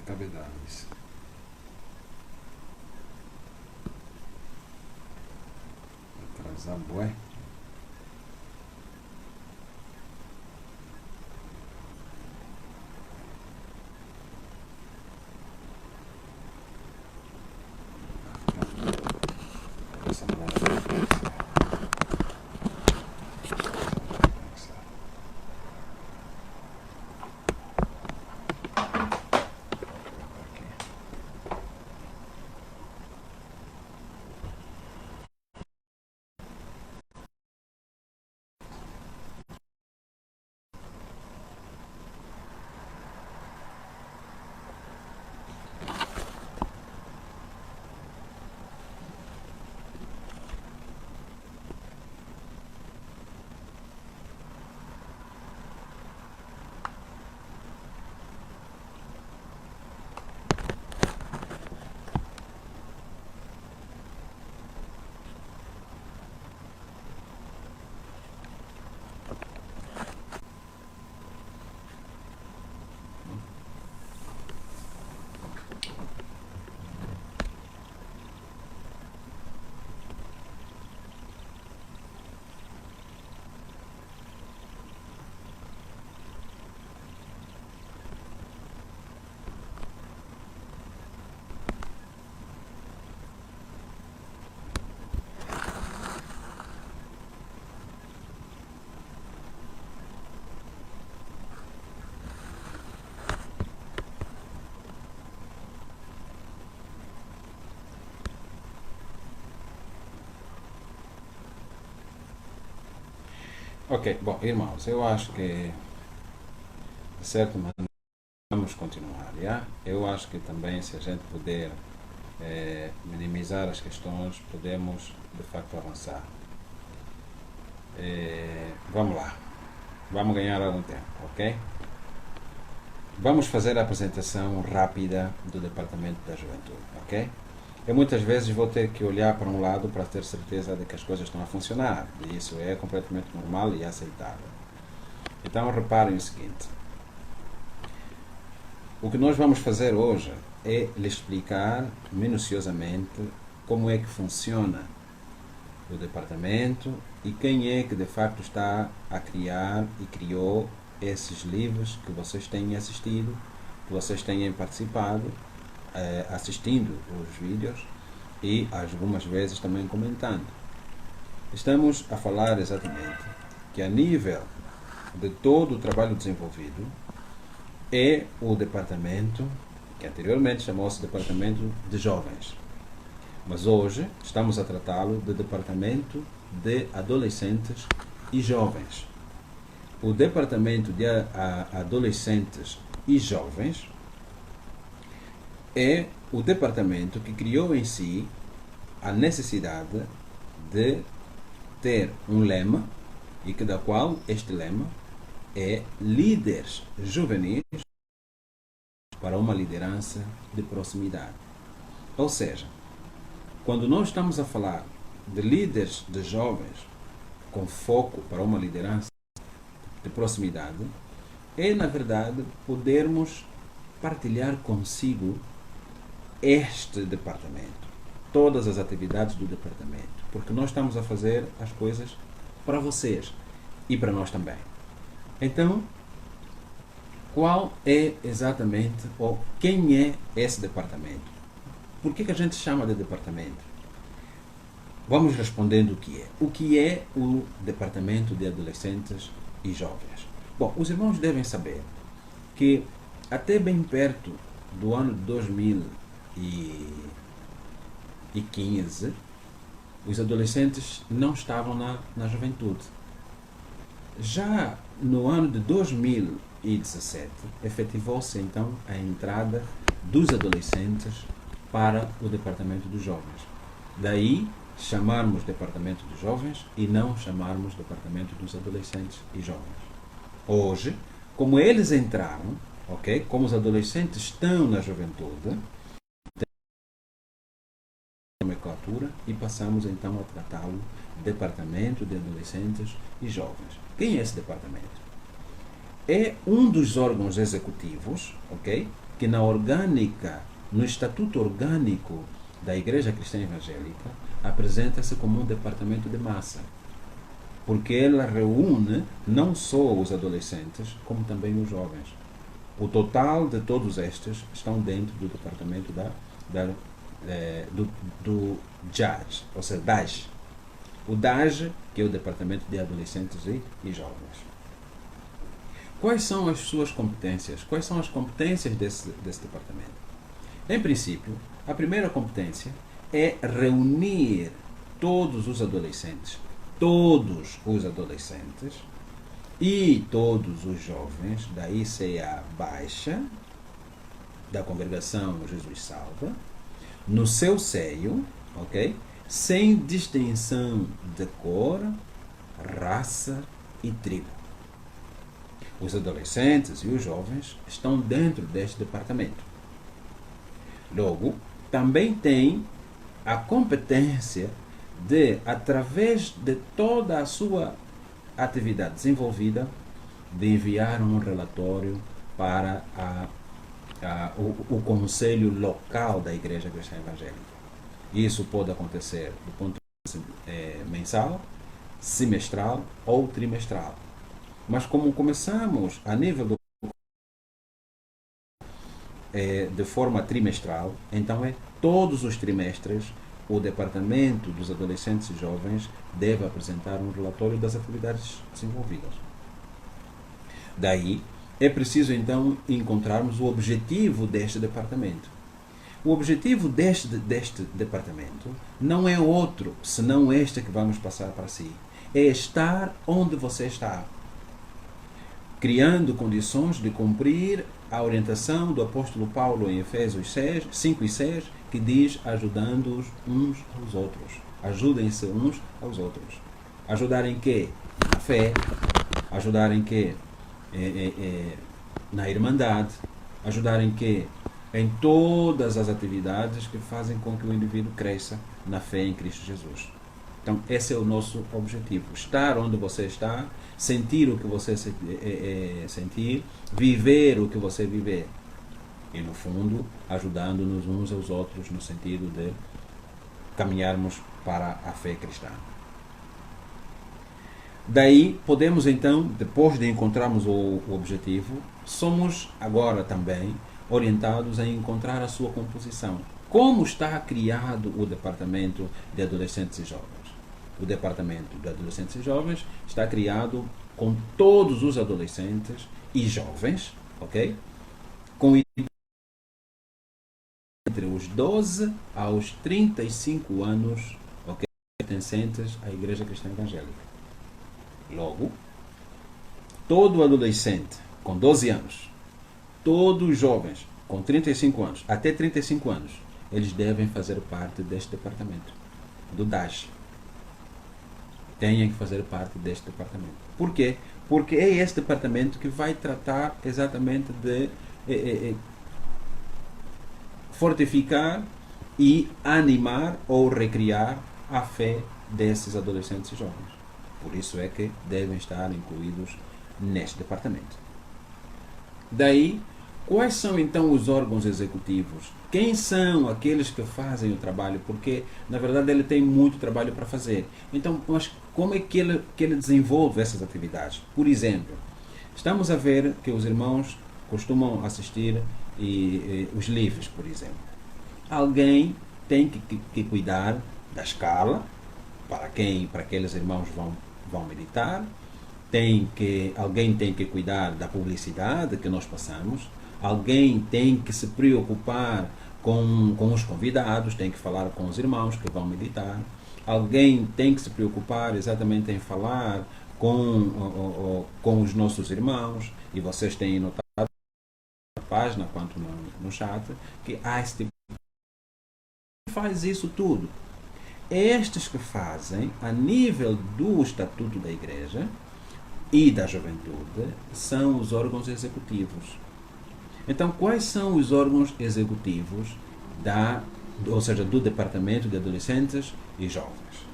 cavidades. Atrasar bué. Essa não é. Ok, bom, irmãos, eu acho que de certa maneira vamos continuar, já? Eu acho que também se a gente puder minimizar as questões, podemos de facto avançar. Vamos lá, vamos ganhar algum tempo, ok? Vamos fazer a apresentação rápida do Departamento da Juventude, ok? Eu muitas vezes vou ter que olhar para um lado para ter certeza de que as coisas estão a funcionar, e isso é completamente normal e aceitável. Então reparem o seguinte: o que nós vamos fazer hoje é lhe explicar minuciosamente como é que funciona o departamento e quem é que de facto está a criar e criou esses livros que vocês têm assistido, que vocês têm participado, assistindo os vídeos e algumas vezes também comentando. Estamos a falar exatamente que a nível de todo o trabalho desenvolvido é o departamento que anteriormente chamou-se Departamento de Jovens, mas hoje estamos a tratá-lo de Departamento de Adolescentes e Jovens. O Departamento de Adolescentes e Jovens é o departamento que criou em si a necessidade de ter um lema e que da qual este lema é líderes juvenis para uma liderança de proximidade. Ou seja, quando nós estamos a falar de líderes de jovens com foco para uma liderança de proximidade, é na verdade podermos partilhar consigo este departamento, todas as atividades do departamento, porque nós estamos a fazer as coisas para vocês e para nós também. Então, qual é exatamente ou quem é esse departamento? Por que a gente chama de departamento? Vamos respondendo o que é. O que é o Departamento de Adolescentes e Jovens? Bom, os irmãos devem saber que até bem perto do ano de 2015, os adolescentes não estavam na juventude. Já no ano de 2017, efetivou-se então a entrada dos adolescentes para o Departamento dos Jovens. Daí chamarmos Departamento dos Jovens e não chamarmos Departamento dos Adolescentes e Jovens. Hoje, como eles entraram, ok? Como os adolescentes estão na juventude, nomenclatura e passamos então a tratá-lo Departamento de Adolescentes e Jovens. Quem é esse departamento? É um dos órgãos executivos, ok? que na orgânica, no estatuto orgânico da Igreja Cristã Evangélica, apresenta-se como um departamento de massa, porque ela reúne não só os adolescentes, como também os jovens. O total de todos estes estão dentro do departamento do JAJ, ou seja, DAJ. O DAJ, que é o Departamento de Adolescentes e Jovens. Quais são as suas competências? Quais são as competências desse departamento? Em princípio, a primeira competência é reunir todos os adolescentes e todos os jovens da ICA Baixa, da Congregação Jesus Salva, no seu seio, ok? Sem distinção de cor, raça e tribo. Os adolescentes e os jovens estão dentro deste departamento. Logo, também tem a competência de, através de toda a sua atividade desenvolvida, de enviar um relatório para o conselho local da Igreja Cristã Evangélica. Isso pode acontecer do ponto de vista mensal, semestral ou trimestral. Mas como começamos a nível de forma trimestral, então todos os trimestres o Departamento dos Adolescentes e Jovens deve apresentar um relatório das atividades desenvolvidas. Daí, é preciso então encontrarmos o objetivo deste departamento. O objetivo deste departamento não é outro, senão este que vamos passar para si. É estar onde você está, criando condições de cumprir a orientação do apóstolo Paulo em Efésios 5 e 6, que diz ajudando-os uns aos outros. Ajudem-se uns aos outros. Ajudar em quê? Na fé. Ajudar em quê? Na irmandade. Ajudar em quê? Em todas as atividades que fazem com que o indivíduo cresça na fé em Cristo Jesus. Então, esse é o nosso objetivo. Estar onde você está, sentir o que você sentir, viver o que você viver. E, no fundo, ajudando-nos uns aos outros no sentido de caminharmos para a fé cristã. Daí, podemos então, depois de encontrarmos o objetivo, somos agora também orientados a encontrar a sua composição. Como está criado o Departamento de Adolescentes e Jovens? O Departamento de Adolescentes e Jovens está criado com todos os adolescentes e jovens, ok? Com entre os 12 aos 35 anos, ok? Pertencentes à Igreja Cristã Evangélica. Logo, todo adolescente com 12 anos, todos os jovens com 35 anos, até 35 anos, eles devem fazer parte deste departamento, do DAJ. Têm que fazer parte deste departamento. Por quê? Porque é este departamento que vai tratar exatamente de fortificar e animar ou recriar a fé desses adolescentes e jovens. Por isso é que devem estar incluídos neste departamento. Daí, quais são então os órgãos executivos? Quem são aqueles que fazem o trabalho? Porque, na verdade, ele tem muito trabalho para fazer. Então, mas como é que ele desenvolve essas atividades? Por exemplo, estamos a ver que os irmãos costumam assistir os livros, por exemplo. Alguém tem que cuidar da escala, para aqueles irmãos vão meditar. Alguém tem que cuidar da publicidade que nós passamos. Alguém tem que se preocupar com os convidados, tem que falar com os irmãos que vão meditar. Alguém tem que se preocupar exatamente em falar com os nossos irmãos. E vocês têm notado na página quanto no chat que há esse tipo de faz isso tudo. Estes que fazem a nível do estatuto da igreja e da juventude são os órgãos executivos. Então, quais são os órgãos executivos do Departamento de Adolescentes e Jovens?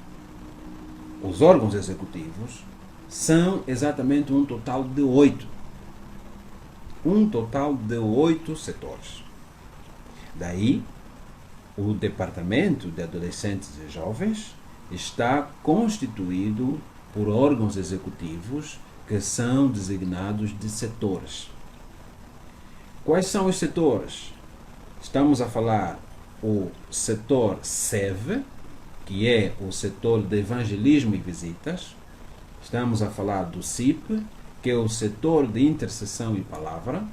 Os órgãos executivos são exatamente um total de 8. um total de 8 setores. Daí, o Departamento de Adolescentes e Jovens está constituído por órgãos executivos que são designados de setores. Quais são os setores? Estamos a falar o setor SEV, que é o setor de evangelismo e visitas. Estamos a falar do CIP, que é o setor de intercessão e palavra.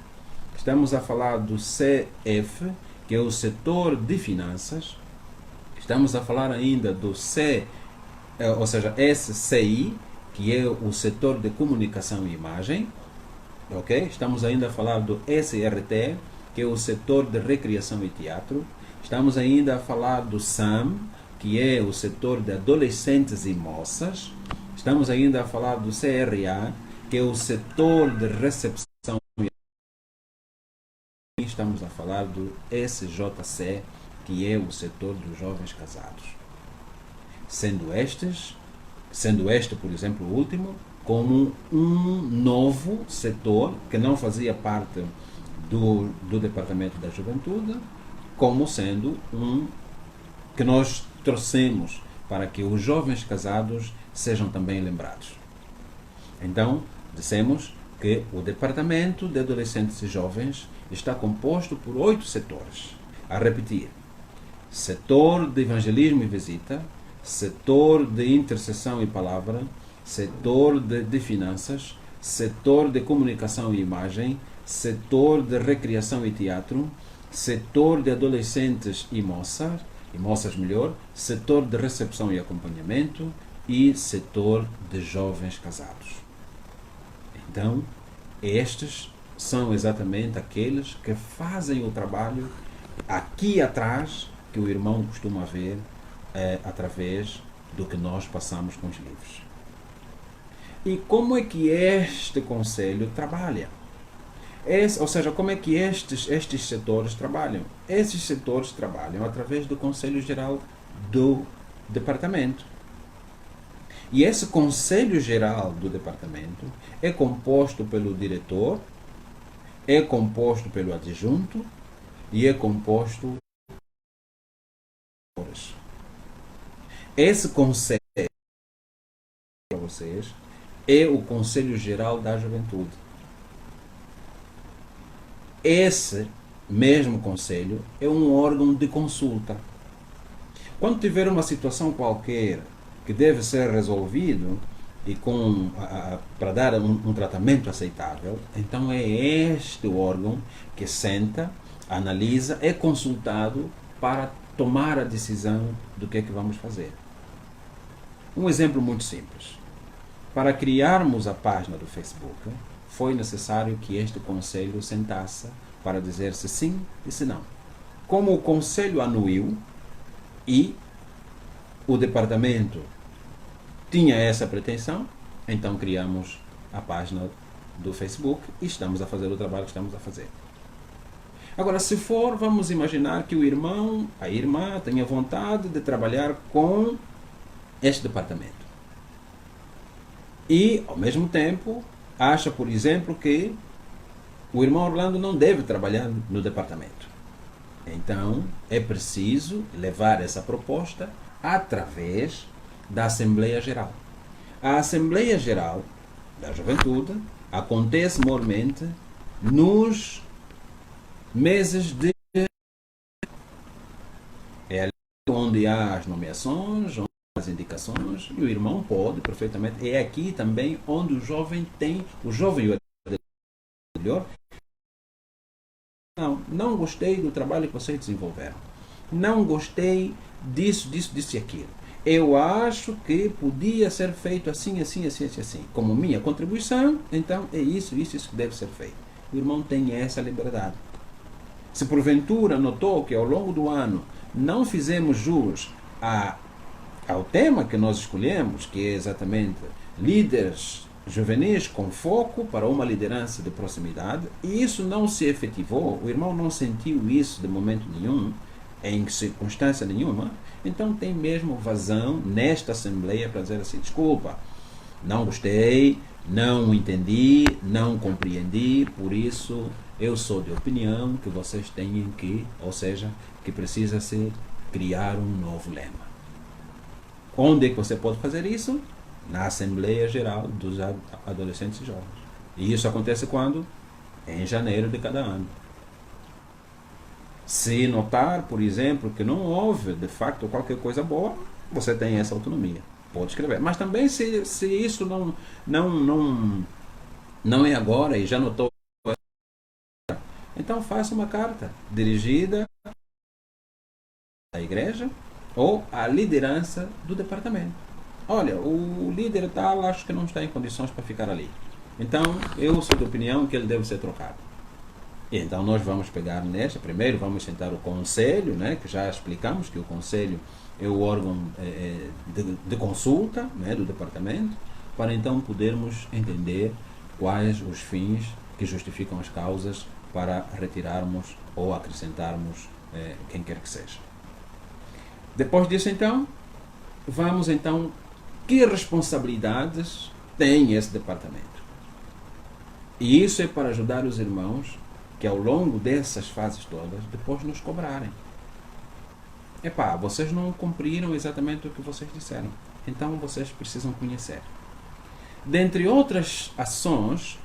Estamos a falar do CF, que é o setor de finanças. Estamos a falar ainda do SCI, que é o setor de comunicação e imagem. Okay? Estamos ainda a falar do SRT, que é o setor de recreação e teatro. Estamos ainda a falar do SAM, que é o setor de adolescentes e moças. Estamos ainda a falar do CRA, que é o setor de recepção. Estamos a falar do SJC, que é o setor dos jovens casados. Sendo este, por exemplo, o último, como um novo setor que não fazia parte do Departamento da Juventude, como sendo um que nós trouxemos para que os jovens casados sejam também lembrados. Então, dissemos que o Departamento de Adolescentes e Jovens está composto por 8 setores. A repetir: setor de evangelismo e visita, setor de intercessão e palavra, setor de finanças, setor de comunicação e imagem, setor de recreação e teatro, setor de adolescentes e moças melhor, setor de recepção e acompanhamento e setor de jovens casados. Então, estes são exatamente aqueles que fazem o trabalho aqui atrás que o irmão costuma ver através do que nós passamos com os livros. E como é que este conselho trabalha? Ou seja, como é que estes setores trabalham? Esses setores trabalham através do Conselho Geral do Departamento. E esse Conselho Geral do Departamento é composto pelo diretor, é composto pelo adjunto e é composto por esse conselho para vocês é o Conselho Geral da Juventude. Esse mesmo conselho é um órgão de consulta. Quando tiver uma situação qualquer que deve ser resolvido e para dar um tratamento aceitável, então é este órgão que senta, analisa, é consultado para tomar a decisão do que é que vamos fazer. Um exemplo muito simples. Para criarmos a página do Facebook, foi necessário que este conselho sentasse para dizer se sim e se não. Como o conselho anuiu e o departamento tinha essa pretensão, então criamos a página do Facebook e estamos a fazer o trabalho que estamos a fazer. Agora, se for, vamos imaginar que o irmão, a irmã, tenha vontade de trabalhar com este departamento. E, ao mesmo tempo, acha, por exemplo, que o irmão Orlando não deve trabalhar no departamento. Então, é preciso levar essa proposta através da Assembleia Geral. A Assembleia Geral da Juventude acontece normalmente nos meses de... É ali onde há as nomeações, onde há as indicações, e o irmão pode perfeitamente... É aqui também onde o jovem tem... O jovem e o melhor... Não gostei do trabalho que vocês desenvolveram. Não gostei disso e aquilo. Eu acho que podia ser feito assim. Como minha contribuição, então é isso que deve ser feito. O irmão tem essa liberdade. Se porventura notou que ao longo do ano não fizemos jus ao tema que nós escolhemos, que é exatamente líderes juvenis com foco para uma liderança de proximidade, e isso não se efetivou, o irmão não sentiu isso de momento nenhum, em circunstância nenhuma, então tem mesmo vazão nesta Assembleia para dizer assim: desculpa, não gostei, não entendi, não compreendi, por isso eu sou de opinião que vocês têm que, ou seja, que precisa se criar um novo lema. Onde é que você pode fazer isso? Na Assembleia Geral dos Adolescentes e Jovens. E isso acontece quando? Em janeiro de cada ano. Se notar, por exemplo, que não houve de facto qualquer coisa boa, você tem essa autonomia. Pode escrever. Mas também se isso não é agora e já notou, então faça uma carta dirigida à igreja ou à liderança do departamento. Olha, o líder tal acho que não está em condições para ficar ali. Então, eu sou de opinião que ele deve ser trocado. E então nós vamos pegar nesta, primeiro vamos sentar o conselho, né, que já explicamos que o conselho é o órgão de consulta, né, do departamento, para então podermos entender quais os fins que justificam as causas para retirarmos ou acrescentarmos quem quer que seja. Depois disso então, vamos então, que responsabilidades tem esse departamento? E isso é para ajudar os irmãos que ao longo dessas fases todas, depois nos cobrarem. Epá, vocês não cumpriram exatamente o que vocês disseram. Então vocês precisam conhecer. Dentre outras ações,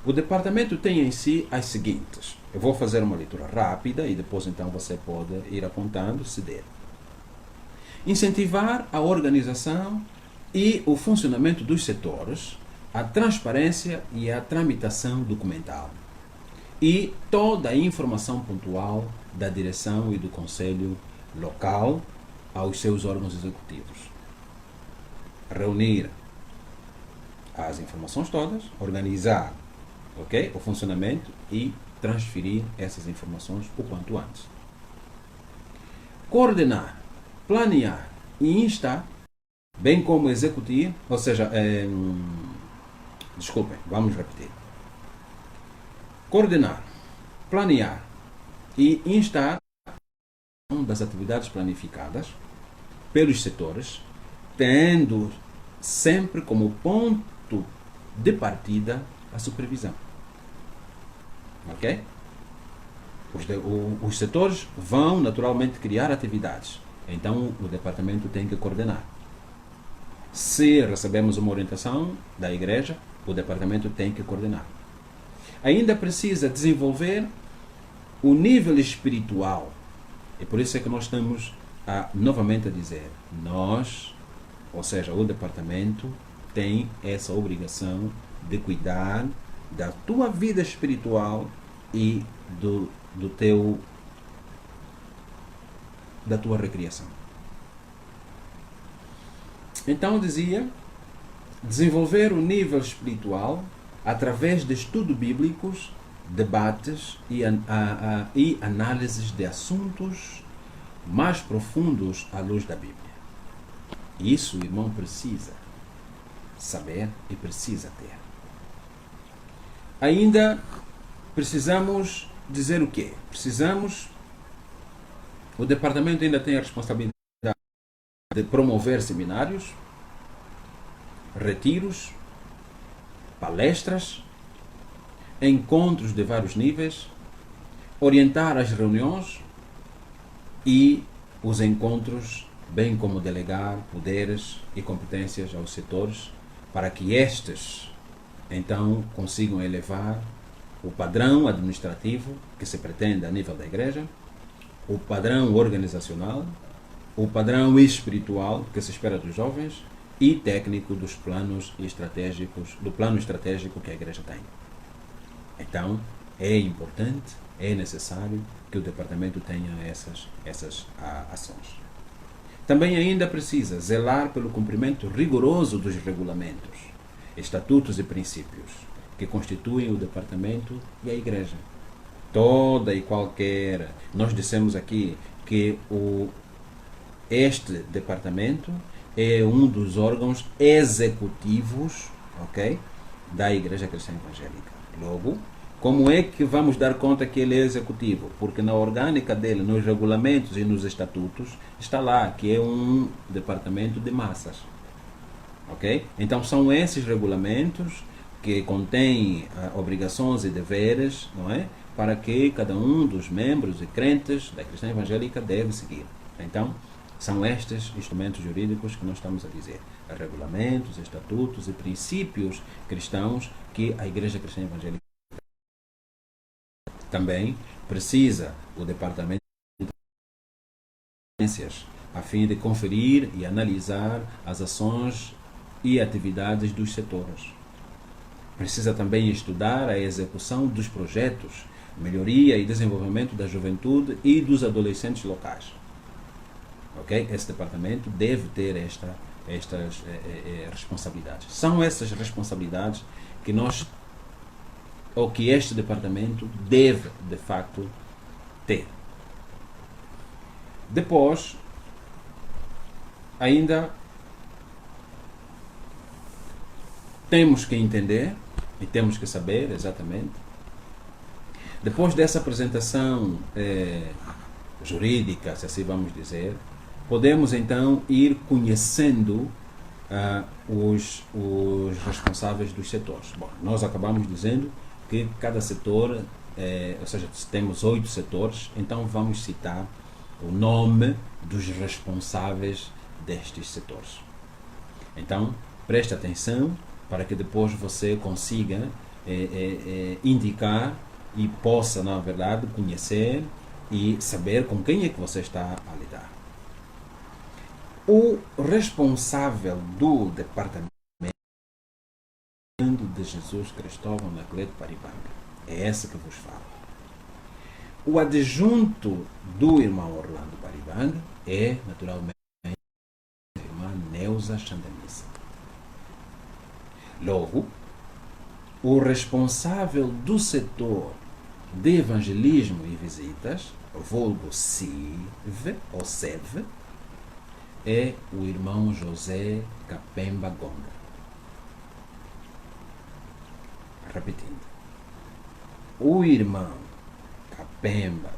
o departamento tem em si as seguintes. Eu vou fazer uma leitura rápida e depois então você pode ir apontando se der. Incentivar a organização e o funcionamento dos setores, a transparência e a tramitação documental. E toda a informação pontual da direção e do conselho local aos seus órgãos executivos. Reunir as informações todas, organizar, o funcionamento e transferir essas informações o quanto antes. Coordenar, planear e instar, bem como executar, ou seja, desculpem, vamos repetir. Coordenar, planear e instar das atividades planificadas pelos setores, tendo sempre como ponto de partida a supervisão. Ok? Os setores vão naturalmente criar atividades, então o departamento tem que coordenar. Se recebemos uma orientação da igreja, o departamento tem que coordenar. Ainda precisa desenvolver o nível espiritual. E por isso é que nós estamos novamente a dizer, nós, ou seja, o departamento, tem essa obrigação de cuidar da tua vida espiritual e da tua recriação. Então dizia, desenvolver o nível espiritual através de estudos bíblicos, debates e análises de assuntos mais profundos à luz da Bíblia. Isso o irmão precisa saber e precisa ter. Ainda precisamos dizer o quê? O departamento ainda tem a responsabilidade de promover seminários, retiros, palestras, encontros de vários níveis, orientar as reuniões e os encontros, bem como delegar poderes e competências aos setores para que estes então consigam elevar o padrão administrativo que se pretende a nível da igreja, o padrão organizacional, o padrão espiritual que se espera dos jovens e técnico dos planos estratégicos, do plano estratégico que a igreja tem. Então, é importante, é necessário que o departamento tenha essas ações. Também ainda precisa zelar pelo cumprimento rigoroso dos regulamentos, estatutos e princípios que constituem o departamento e a igreja. Toda e qualquer... Nós dissemos aqui que este departamento é um dos órgãos executivos, ok, da Igreja Cristã Evangélica. Logo, como é que vamos dar conta que ele é executivo? Porque na orgânica dele, nos regulamentos e nos estatutos, está lá que é um departamento de massas. Ok? Então são esses regulamentos que contêm obrigações e deveres, não é? para que cada um dos membros e crentes da cristã evangélica deve seguir. Então, são estes instrumentos jurídicos que nós estamos a dizer. Regulamentos, estatutos e princípios cristãos que a Igreja Cristã Evangélica também precisa o departamento de ciências a fim de conferir e analisar as ações e atividades dos setores. Precisa também estudar a execução dos projetos, melhoria e desenvolvimento da juventude e dos adolescentes locais. Okay? Esse departamento deve ter estas responsabilidades. São essas responsabilidades que que este departamento deve, de facto, ter. Depois, ainda temos que entender e temos que saber exatamente, depois dessa apresentação jurídica, se assim vamos dizer, podemos então ir conhecendo os responsáveis dos setores. Bom, nós acabamos dizendo que cada setor, ou seja, temos 8 setores, então vamos citar o nome dos responsáveis destes setores. Então, preste atenção para que depois você consiga indicar e possa, na verdade, conhecer e saber com quem é que você está a lidar. O responsável do departamento de Jesus Cristóvão Anacleto Paribanga é esse que vos falo. O adjunto do irmão Orlando Paribanga é, naturalmente, a irmã Neuza Xandamissa. Logo, o responsável do setor de evangelismo e visitas, vulgo CIV ou SEV, é o irmão José Capemba Gonga. Repetindo, o irmão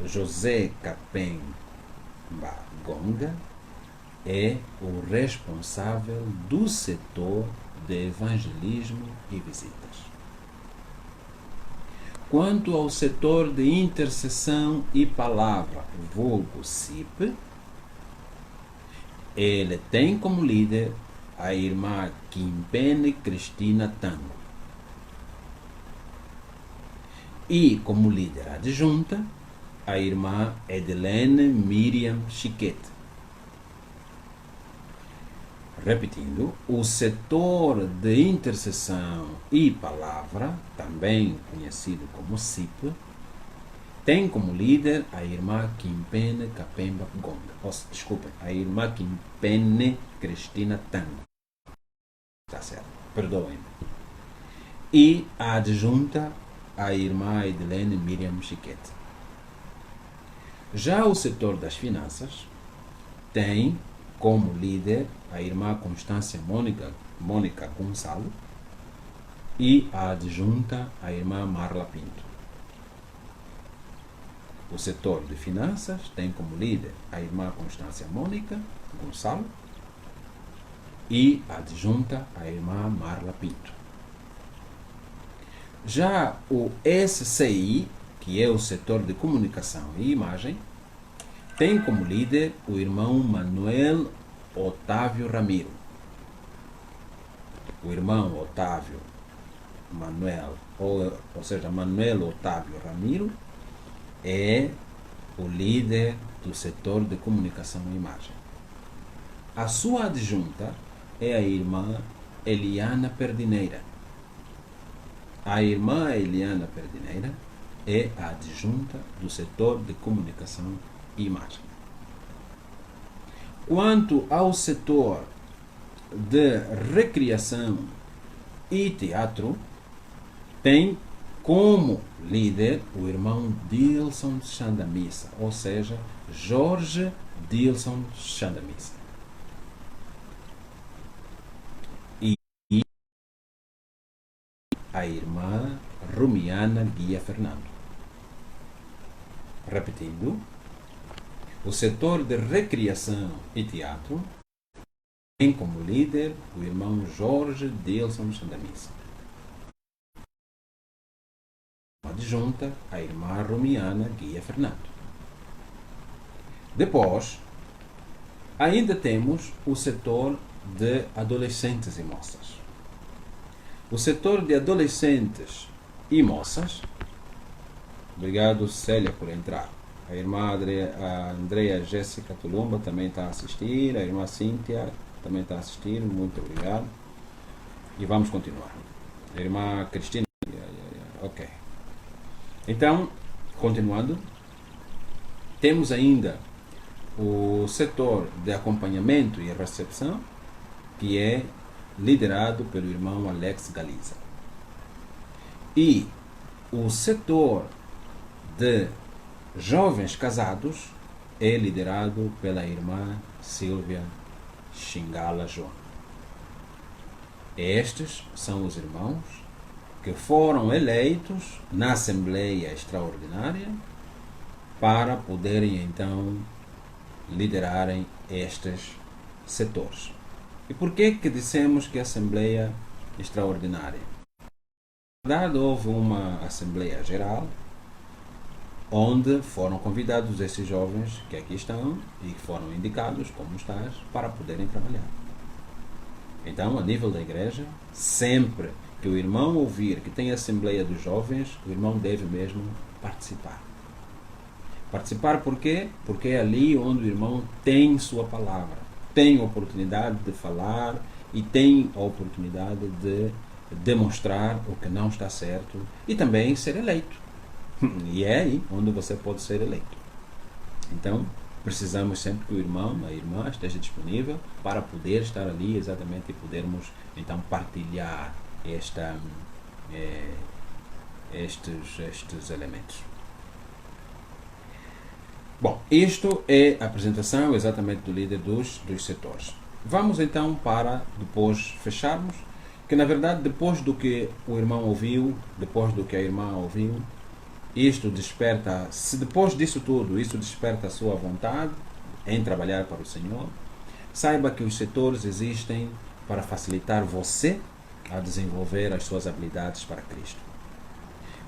José Capemba Gonga é o responsável do setor de evangelismo e visitas. Quanto ao setor de intercessão e palavra, vulgo CIP, ele tem como líder a irmã Quimpene Cristina Tango. E como líder adjunta, a irmã Edilene Miriam Chiquete. Repetindo, o setor de intercessão e palavra, também conhecido como CIP, tem como líder a irmã Quimpene Capemba Gonga. Desculpem, a irmã Quimpene Cristina Tango. Está certo, perdoem-me. E a adjunta, a irmã Edilene Miriam Chiquete. Já o setor das finanças tem como líder a irmã Constância Mônica Gonçalo e a adjunta, a irmã Marla Pinto. O setor de finanças tem como líder a irmã Constância Mônica Gonçalo e a adjunta, a irmã Marla Pinto. Já o SCI, que é o setor de comunicação e imagem, tem como líder o irmão Manuel Otávio Ramiro. O irmão Otávio Manuel, ou seja, Manuel Otávio Ramiro, é o líder do setor de comunicação e imagem. A sua adjunta é a irmã Eliana Perdineira. A irmã Eliana Perdineira é a adjunta do setor de comunicação e imagem. Quanto ao setor de recreação e teatro, tem como líder o irmão Dilson Xandamissa, ou seja, Jorge Dilson Xandamissa. E a irmã Rumiana Guia Fernando. Repetindo, o setor de recreação e teatro tem como líder o irmão Jorge Dilson Xandamissa. adjunta, a irmã Romiana Guia Fernando. Depois, ainda temos o setor de adolescentes e moças. O setor de adolescentes e moças, obrigado Célia por entrar. A irmã a Andrea Jéssica Tulumba também está a assistir, a irmã Cíntia também está a assistir, muito obrigado. E vamos continuar. A irmã Cristina, ok. Então, continuando, temos ainda o setor de acompanhamento e recepção, que é liderado pelo irmão Alex Galiza. E o setor de jovens casados é liderado pela irmã Silvia Xingala João. Estes são os irmãos que foram eleitos na Assembleia Extraordinária para poderem então liderarem estes setores. E por que dissemos que a Assembleia Extraordinária? Na verdade, houve uma Assembleia Geral onde foram convidados esses jovens que aqui estão e que foram indicados como estás para poderem trabalhar. Então, a nível da igreja, sempre que o irmão ouvir que tem a Assembleia dos Jovens, o irmão deve mesmo participar. Participar por quê? Porque é ali onde o irmão tem sua palavra, tem a oportunidade de falar e tem a oportunidade de demonstrar o que não está certo e também ser eleito. E é aí onde você pode ser eleito. Então, precisamos sempre que o irmão, a irmã esteja disponível para poder estar ali exatamente e podermos então partilhar estes elementos. Bom, isto é a apresentação exatamente do líder dos setores. Vamos então para depois fecharmos, que na verdade depois do que o irmão ouviu, depois do que a irmã ouviu, isto desperta, se depois disso tudo, isso desperta a sua vontade em trabalhar para o Senhor, saiba que os setores existem para facilitar você a desenvolver as suas habilidades para Cristo.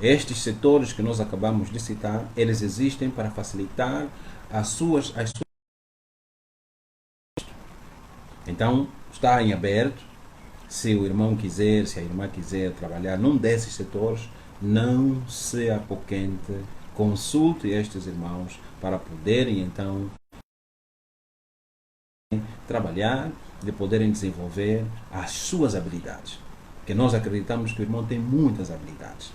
Estes setores que nós acabamos de citar, eles existem para facilitar as suas. Então, está em aberto. Se o irmão quiser, se a irmã quiser trabalhar num desses setores, não se apoquente, consulte estes irmãos para poderem então trabalhar, de poderem desenvolver as suas habilidades. Porque nós acreditamos que o irmão tem muitas habilidades.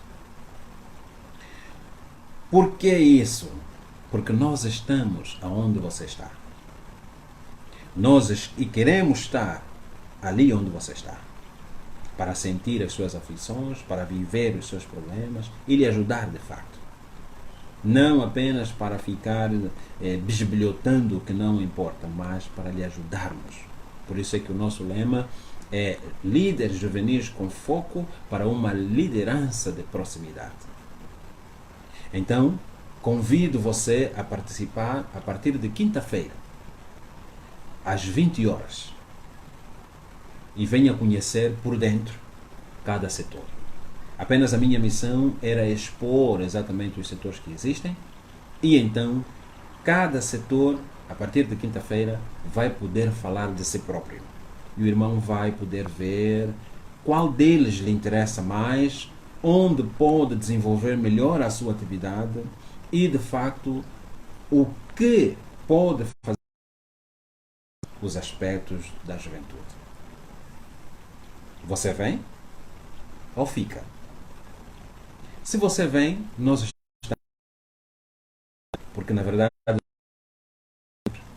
Por que isso? Porque nós estamos aonde você está. E queremos estar ali onde você está. Para sentir as suas aflições, para viver os seus problemas e lhe ajudar de facto. Não apenas para ficar bisbilhotando o que não importa, mas para lhe ajudarmos. Por isso é que o nosso lema é líderes juvenis com foco para uma liderança de proximidade. Então, convido você a participar a partir de quinta-feira, às 20 horas. E venha conhecer por dentro cada setor. Apenas a minha missão era expor exatamente os setores que existem e então cada setor, a partir de quinta-feira, vai poder falar de si próprio. E o irmão vai poder ver qual deles lhe interessa mais, onde pode desenvolver melhor a sua atividade e, de facto, o que pode fazer os aspectos da juventude. Você vem ou fica? Se você vem, nós estamos, porque na verdade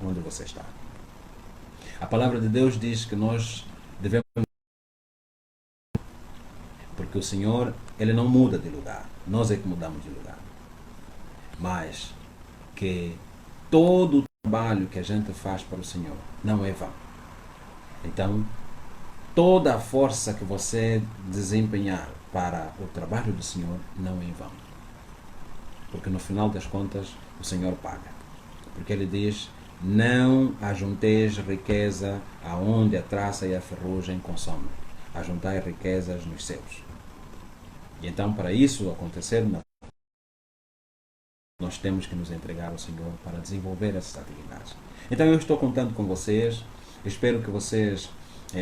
onde você está. A palavra de Deus diz que nós devemos, porque o Senhor, Ele não muda de lugar, nós é que mudamos de lugar. Mas que todo o trabalho que a gente faz para o Senhor não é vão. Então, toda a força que você desempenhar para o trabalho do Senhor não é em vão. Porque no final das contas, o Senhor paga. Porque Ele diz, não ajunteis riqueza aonde a traça e a ferrugem consomem. Ajuntai riquezas nos céus. E então, para isso acontecer, nós temos que nos entregar ao Senhor para desenvolver essas atividades. Então eu estou contando com vocês, espero que vocês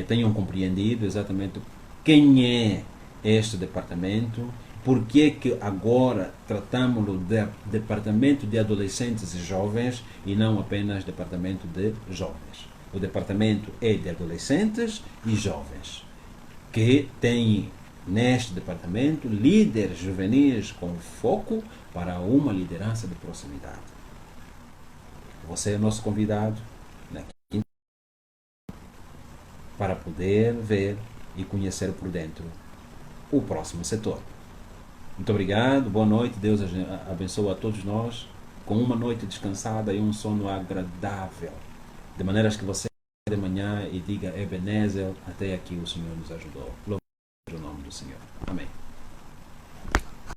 tenham compreendido exatamente quem é este departamento, por que agora tratamos-lo de departamento de adolescentes e jovens e não apenas departamento de jovens. O departamento é de adolescentes e jovens, que tem neste departamento líderes juvenis com foco para uma liderança de proximidade. Você é nosso convidado na quinta para poder ver e conhecer por dentro o próximo setor. Muito obrigado, boa noite, Deus abençoe a todos nós com uma noite descansada e um sono agradável, de maneiras que você de manhã e diga Ebenezer, até aqui o Senhor nos ajudou. Louvado seja o nome do Senhor. Amém.